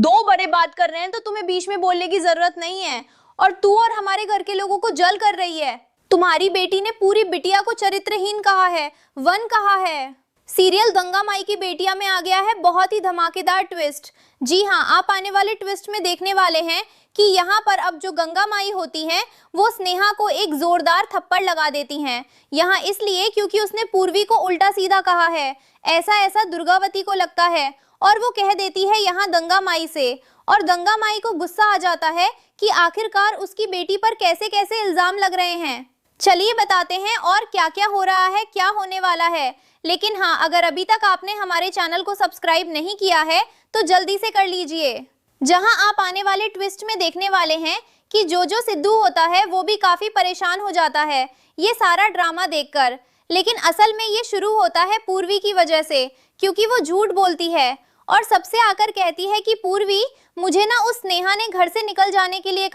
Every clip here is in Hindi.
दो बड़े बात कर रहे हैं तो तुम्हें बीच में बोलने की जरूरत नहीं है। और तू और हमारे घर के लोगों को जल कर रही है। तुम्हारी बेटी ने पूरी बिटिया को चरित्रहीन कहा है, वन कहा है। सीरियल गंगा माई की बेटियां में आ गया है बहुत ही धमाकेदार ट्विस्ट। जी हाँ, आप आने वाले ट्विस्ट में देखने वाले हैं कि यहाँ पर अब जो गंगा माई होती हैं वो स्नेहा को एक जोरदार थप्पड़ लगा देती हैं। यहाँ इसलिए क्योंकि उसने पूर्वी को उल्टा सीधा कहा है। ऐसा ऐसा दुर्गावती को लगता है और वो कह देती है यहाँ गंगा माई से। और गंगा माई को गुस्सा आ जाता है कि आखिरकार उसकी बेटी पर कैसे कैसे इल्जाम लग रहे हैं। चलिए बताते हैं और क्या क्या हो रहा है, क्या होने वाला है। लेकिन हाँ, अगर अभी तक आपने हमारे चैनल को सब्सक्राइब नहीं किया है तो जल्दी से कर लीजिए। जहां आप आने वाले ट्विस्ट में देखने वाले हैं कि जो सिद्धू होता है वो भी काफी परेशान हो जाता है ये सारा ड्रामा देखकर। लेकिन असल में ये शुरू होता है पूर्वी की वजह से, क्योंकि वो झूठ बोलती है और सबसे आकर कहती है कि पूर्वी, मुझे ना उस स्नेहा ने घर से निकल जाने के लिए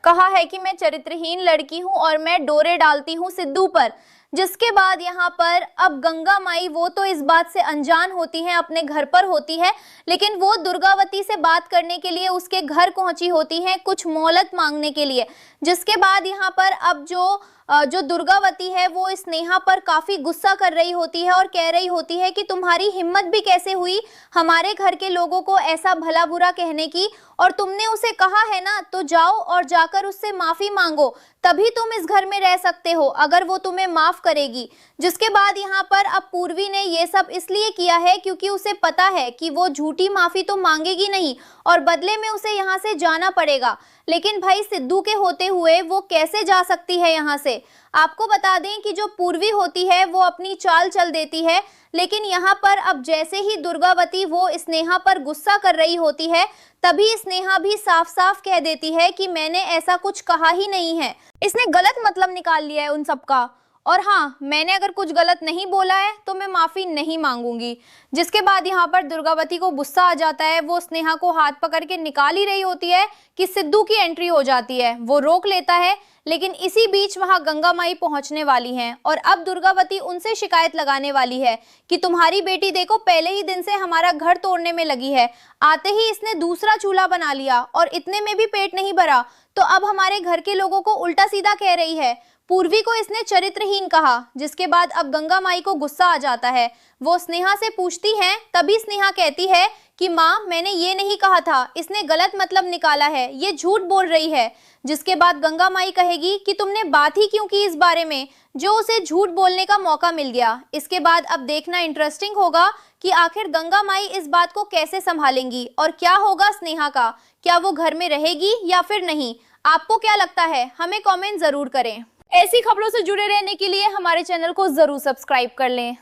कहा है कि मैं चरित्रहीन लड़की हूँ और मैं डोरे डालती हूँ सिद्धू पर। जिसके बाद यहाँ पर अब गंगा माई वो तो इस बात से अनजान होती हैं, अपने घर पर होती है, लेकिन वो दुर्गावती से बात करने के लिए उसके घर पहुंची होती हैं कुछ मोहलत मांगने के लिए। जिसके बाद यहाँ पर अब जो दुर्गावती है वो स्नेहा पर काफी गुस्सा कर रही होती है और कह रही होती है कि तुम्हारी हिम्मत भी कैसे हुई हमारे घर के लोगों को ऐसा भला बुरा कहने की, और तुमने उसे कहा है ना तो जाओ और जाकर उससे माफी मांगो, तभी तुम इस घर में रह सकते हो अगर वो तुम्हें माफ करेगी। जिसके बाद यहाँ पर अब पूर्वी ने ये सब इसलिए किया है क्योंकि उसे पता है कि वो झूठी माफी तो मांगेगी नहीं और बदले में उसे यहाँ से जाना पड़ेगा। लेकिन भाई सिद्धू के होते हुए वो कैसे जा सकती है यहाँ से। आपको बता दें कि जो पूर्वी होती है वो अपनी चाल चल देती है, लेकिन यहाँ पर अब जैसे ही दुर्गावती वो स्नेहा पर गुस्सा कर रही होती है तभी स्नेहा भी साफ साफ कह देती है कि मैंने ऐसा कुछ कहा ही नहीं है। इसने गलत मतलब निकाल लिया है उन सबका। और हाँ, मैंने अगर कुछ गलत नहीं बोला है तो मैं माफी नहीं मांगूंगी। जिसके बाद यहाँ पर दुर्गावती को गुस्सा आ जाता है, वो स्नेहा को हाथ पकड़ के निकाल ही रही होती है कि सिद्धू की एंट्री हो जाती है। वो रोक लेता है, लेकिन इसी बीच वहां गंगा माई पहुंचने वाली हैं और अब दुर्गावती उनसे शिकायत लगाने वाली है कि तुम्हारी बेटी देखो पहले ही दिन से हमारा घर तोड़ने में लगी है, आते ही इसने दूसरा चूल्हा बना लिया और इतने में भी पेट नहीं भरा तो अब हमारे घर के लोगों को उल्टा सीधा कह रही है। पूर्वी को इसने चरित्रहीन कहा। जिसके बाद अब गंगा माई को गुस्सा आ जाता है, वो स्नेहा से पूछती हैं, तभी स्नेहा कहती है कि माँ मैंने ये नहीं कहा था, इसने गलत मतलब निकाला है, ये झूठ बोल रही है। जिसके बाद गंगा माई कहेगी कि तुमने बात ही क्यों की इस बारे में, जो उसे झूठ बोलने का मौका मिल गया। इसके बाद अब देखना इंटरेस्टिंग होगा कि आखिर गंगा माई इस बात को कैसे संभालेंगी और क्या होगा स्नेहा का, क्या वो घर में रहेगी या फिर नहीं। आपको क्या लगता है, हमें कमेंट जरूर करें। ऐसी खबरों से जुड़े रहने के लिए हमारे चैनल को जरूर सब्सक्राइब कर लें।